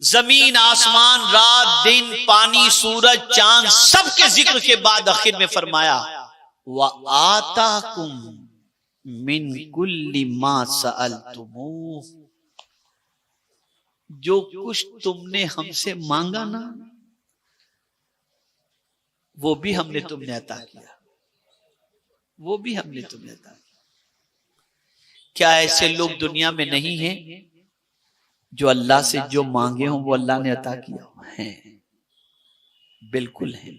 जमीन आसमान, रात दिन, पानी, सूरज, चांद, सबके जिक्र के बाद आखिर में फरमाया व आताकुम मिन कुल्ली मा सअलतुमू, जो कुछ तुमने हमसे मांगा ना वो भी हमने तुम्हें अता किया, वो भी हमने तुम्हें अता किया। क्या ऐसे लोग दुनिया में नहीं हैं जो अल्लाह से जो मांगे हों वो अल्लाह ने अता किया है? बिल्कुल है।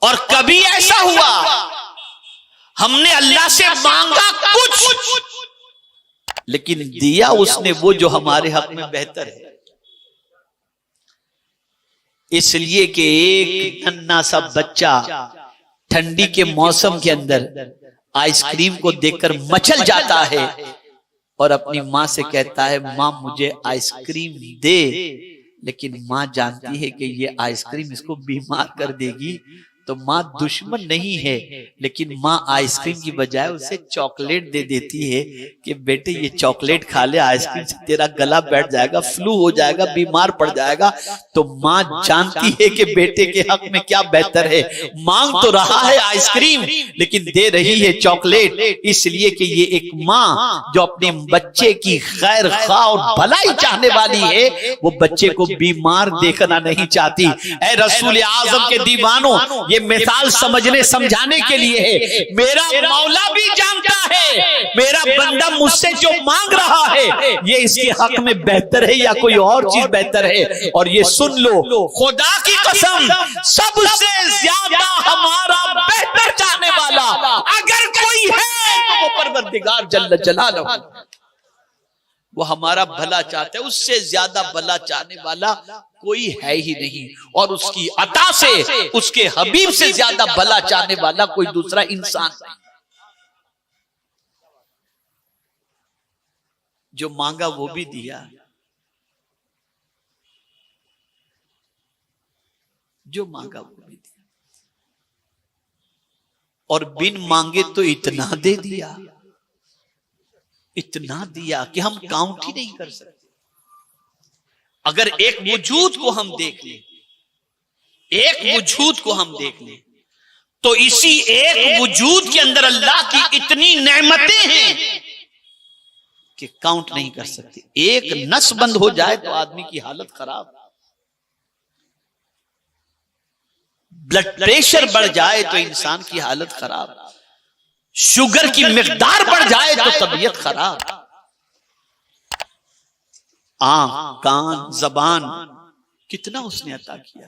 और कभी ऐसा हुआ हमने अल्लाह से मांगा कुछ लेकिन दिया उसने वो जो हमारे हक में बेहतर है। इसलिए कि एक नन्हा सा बच्चा ठंडी के मौसम के अंदर आइसक्रीम को देखकर मचल जाता है और अपनी माँ से कहता है माँ मुझे आइसक्रीम दे, लेकिन माँ जानती है कि ये आइसक्रीम इसको बीमार कर देगी, तो माँ दुश्मन नहीं है, लेकिन माँ आइसक्रीम की बजाय उसे चॉकलेट दे देती है कि बेटे ये चॉकलेट खा ले, आइसक्रीम से तेरा गला बैठ जाएगा, फ्लू हो जाएगा, बीमार पड़ जाएगा। तो माँ जानती है कि बेटे के हक में क्या बेहतर है, मांग तो रहा है आइसक्रीम लेकिन दे रही है चॉकलेट, इसलिए कि ये एक माँ जो अपने बच्चे की खैर खा और भलाई चाहने वाली है, वो बच्चे को बीमार देखना नहीं चाहती। ऐ रसूल आजम के दीवानों, ये मिसाल समझने समझाने के लिए है। मेरा मौला भी जानता है मेरा बंदा मुझसे जो मांग रहा है ये इसके हक में बेहतर है या कोई और चीज बेहतर है। और ये सुन लो, खुदा की कसम, सबसे ज्यादा हमारा बेहतर चाहने वाला अगर कोई है तो वो परवरदिगार जल्ल जलालहू, वो हमारा भला चाहता है। उससे ज्यादा भला चाहने वाला कोई है ही नहीं, और उसकी अता से, उसके हबीब से ज्यादा भला चाहने वाला कोई दूसरा इंसान नहीं। जो मांगा वो भी दिया, जो मांगा वो भी दिया, और बिन मांगे तो इतना दे दिया, इतना दिया कि हम काउंट ही नहीं कर सकते। अगर एक वजूद को हम देख लें, एक वजूद को हम देख लें, तो इसी एक वजूद के अंदर अल्लाह की इतनी नेमतें हैं कि काउंट नहीं कर सकते। एक नस बंद हो जाए तो आदमी की हालत खराब, ब्लड प्रेशर बढ़ जाए तो इंसान की हालत खराब, शुगर की मिकदार बढ़ जाए तो तबीयत खराब। आंख, कान, जबान, कितना उसने अता किया।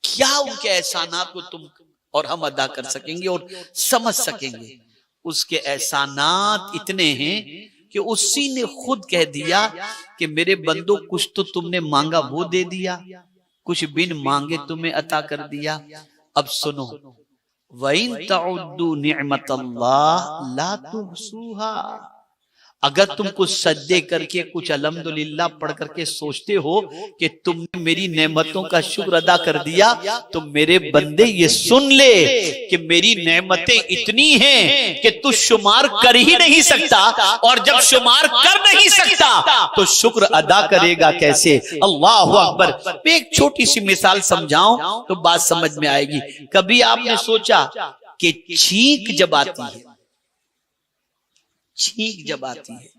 क्या उनके एहसानात को तुम और हम अदा कर सकेंगे और समझ सकेंगे? उसके एहसानात इतने हैं कि उसी ने खुद कह दिया कि मेरे बंदो कुछ तो तुमने मांगा वो दे दिया, कुछ बिन मांगे तुम्हें अता कर दिया। अब सुनो, वइन तउद्दू निअमतल्लाह ला तुहसूहा, अगर तुम कुछ सज्जे करके, कुछ अल्हम्दुलिल्लाह पढ़ करके सोचते हो कि तुमने मेरी नेमतों का शुक्र अदा कर दिया, तो मेरे बंदे ये सुन ले कि मेरी नेमतें इतनी हैं कि तू शुमार कर ही नहीं सकता, और जब शुमार कर नहीं सकता तो शुक्र अदा करेगा कैसे? अल्लाहु अकबर। मैं एक छोटी सी मिसाल समझाऊं तो बात समझ में आएगी। कभी आपने सोचा कि छींक जब आती है, छींक जब आती है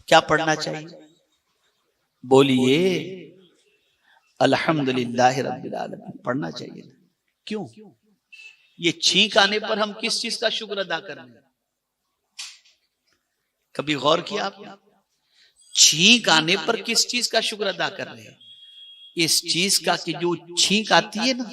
क्या पढ़ना चाहिए? बोलिए अल्हम्दुलिल्लाह रब्बिल आलमीन पढ़ना चाहिए। क्यों? ये छींक आने पर हम किस चीज का शुक्र अदा कर रहे हैं? कभी गौर किया आपने? छींक आने पर किस चीज का शुक्र अदा कर रहे हैं? इस चीज का कि जो छींक आती है ना,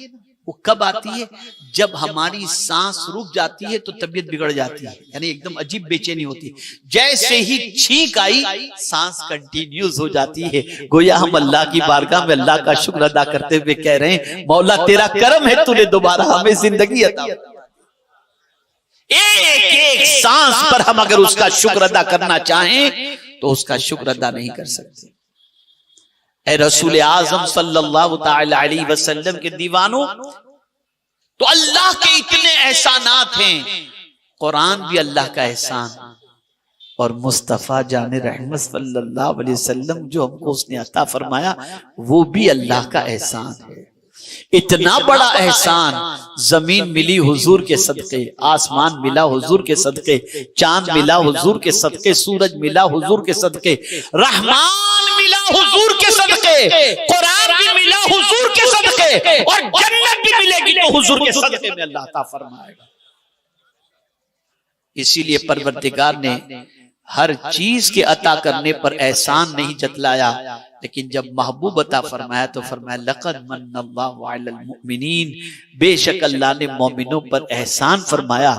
वो कब आती है? जब हमारी सांस रुक जाती है तो तबीयत बिगड़ जाती है, यानी एकदम अजीब बेचैनी होती है। जैसे ही छींक आई सांस कंटिन्यूस हो जाती है, गोया हम अल्लाह की बारगाह में अल्लाह का शुक्र अदा करते हुए कह रहे हैं, मौला तेरा करम है, तूने दोबारा हमें जिंदगी अता। एक एक सांस पर हम अगर उसका शुक्र अदा करना चाहें तो उसका शुक्र अदा नहीं कर सकते। ऐ रसूल आजम सल्लल्लाहु तआला अलैहि वसल्लम के दीवानों, तो अल्लाह के इतने एहसानात हैं। कुरान भी अल्लाह का एहसान, और मुस्तफ़ा जाने रहमत सल्लल्लाहु अलैहि वसल्लम जो हमको उसने अता फरमाया वो भी अल्लाह का एहसान है। इतना बड़ा एहसान, जमीन मिली हुजूर के सदके, आसमान मिला हुजूर के सदके, चांद मिला हुजूर के सदके, सूरज मिला हुजूर के सदके, रहमान मिला हुजूर के सदके, कुरान भी मिला हुजूर के सदके, और जन्नत भी मिलेगी तो हुजूर के सदके में अल्लाह अता फरमाएगा। इसीलिए परवरदिगार ने हर चीज के अता करने पर एहसान नहीं जतलाया, लेकिन जब महबूब अता फरमाया तो फरमाया लक़द मन्नल्लाहु अलल मुमिनीन, बेशक अल्लाह ने मोमिनों पर एहसान फरमाया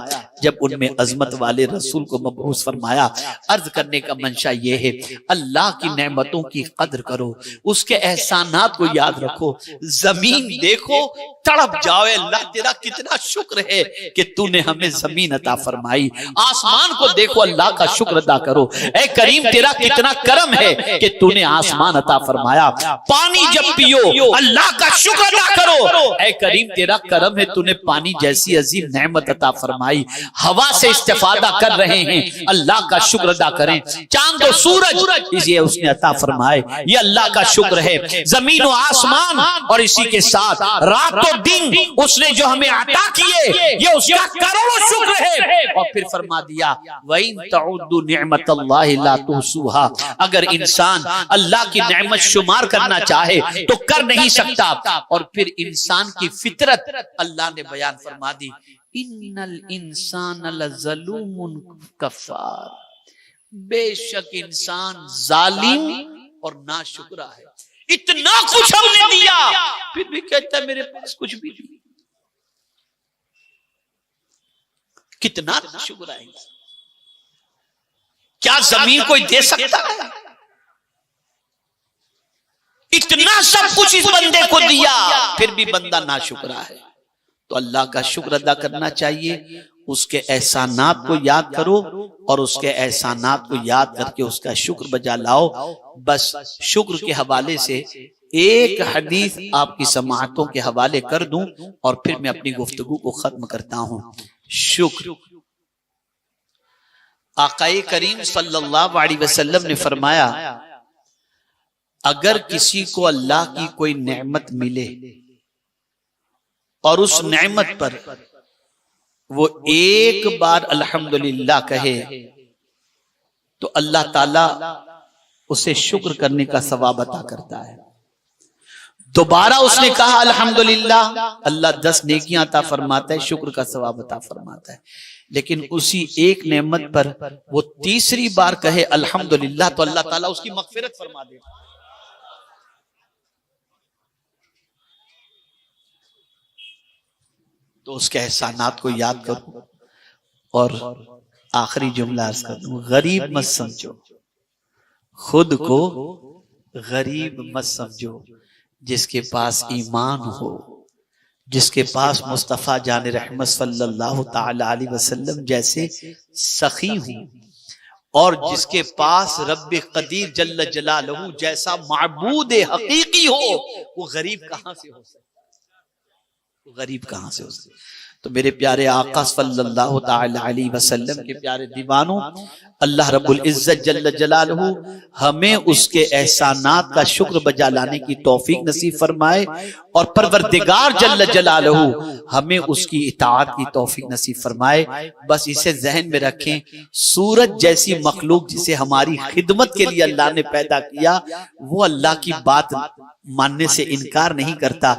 जब उनमें अजमत वाले रसूल को मबऊस फरमाया। अर्ज करने का मंशा ये है, अल्लाह की नेमतों की कद्र करो, उसके एहसानात को याद रखो। जमीन देखो तड़प जाओ, अल्लाह तेरा कितना शुक्र है कि तूने हमें जमीन अता फरमाई। आसमान को देखो, अल्लाह का शुक्र अदा करो। ऐ करीम तेरा कितना करम है कि तूने आसमान अता फरमाया। पानी जब पियो अल्लाह का शुक्र अदा करो। ऐ करीम तेरा करम है, तूने पानी जैसी अजीम नेमत अता फरमाई। हवा से इस्तेफादा कर रहे हैं, अल्लाह का शुक्र अदा करें। चांद और सूरज ये उसने अता फरमाए, ये अल्लाह का शुक्र है। जमीन और आसमान और इसी के साथ रात और दिन उसने जो हमें अता किए, ये उसका करोड़ों शुक्र है। और फिर फरमा दिया वइन तउद्दु निअमतल्लाहि ला तुहसूहा, अगर इंसान अल्लाह की नेमत शुमार करना चाहे तो कर नहीं सकता। और फिर इंसान की फितरत अल्लाह ने बयान फरमा दी, इन्नल इंसान लज़लूमुन कफ़ार, बेशक इंसान जालिम और नाशुक्रा है। इतना कुछ हमने दिया फिर भी कहता है मेरे पास कुछ भी नहीं। कितना नाशुक्रा है। क्या जमीन कोई दे सकता है? इतना सब कुछ इस बंदे को दिया फिर भी बंदा नाशुक्रा है। तो अल्लाह का शुक्र अदा करना चाहिए, उसके एहसानात को याद करो और उसके एहसानात को याद करके उसका शुक्र बजा लाओ। बस शुक्र के हवाले से एक हदीस आपकी समाअतों के हवाले कर दूं और फिर मैं अपनी गुफ्तगू को खत्म करता हूं। शुक्र, आकाए करीम सल्लल्लाहु अलैहि वसल्लम ने फरमाया, अगर किसी को अल्लाह की कोई नेमत मिले और उस नेमत पर वो एक बार अल्हम्दुलिल्लाह कहे तो अल्लाह ताला उसे शुक्र करने का सवाब अता करता है। दोबारा उसने कहा अल्हम्दुलिल्लाह, अल्लाह 10 नेकियां अता फरमाता है, शुक्र का सवाब अता फरमाता है। लेकिन उसी एक नेमत पर वो तीसरी बार कहे अल्हम्दुलिल्लाह तो अल्लाह ताला उसकी मगफिरत फरमा देता है। तो उसके एहसानात को याद करो। और आखिरी जुमला अर्ज कर दूं, गरीब मत समझो, खुद को गरीब मत समझो। जिसके पास ईमान हो, जिसके पास मुस्तफ़ा जाने रहमत सल्लल्लाहु ताला अलैहि वसल्लम जैसे सखी हो, और जिसके पास रब्बे कदीर जल्ल जलालहू जैसा माबूद हकीकी हो, वो गरीब कहां से हो सकता? गरीब कहां से हो सकता? तो मेरे प्यारे आका सल्लल्लाहु ताला अलैहि वसल्लम के प्यारे दीवानों, अल्लाह रब्बुल इज्जत जल्ल जलालहू हमें उसके एहसानात का शुक्र बजा लाने की तौफीक नसीब फरमाए और परवरदिगार जल्ल जलालहू हमें उसकी इताअत की तौफीक नसीब फरमाए। बस इसे जहन में रखें, सूरज जैसी मखलूक जिसे हमारी खिदमत के लिए अल्लाह ने पैदा किया, वो अल्लाह की बात मानने से इनकार नहीं करता।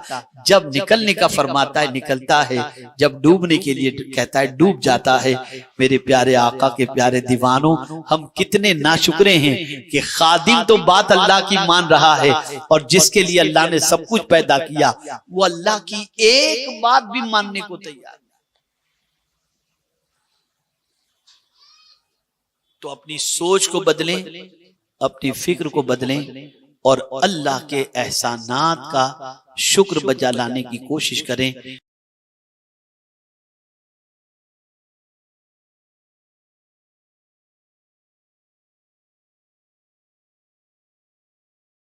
जब निकलने का फरमाता है निकलता है, जब डूबने के लिए कहता है डूब जाता है। मेरे प्यारे आका के प्यारे दीवानों, हम कितने नाशुक्रे हैं कि खादिम तो बात अल्लाह की मान रहा है और जिसके लिए अल्लाह ने सब कुछ पैदा किया वो अल्लाह की एक बात भी मानने को तैयार। तो अपनी सोच को बदलें, अपनी फिक्र को बदलें और अल्लाह के एहसानात का शुक्र बजा लाने की कोशिश करें।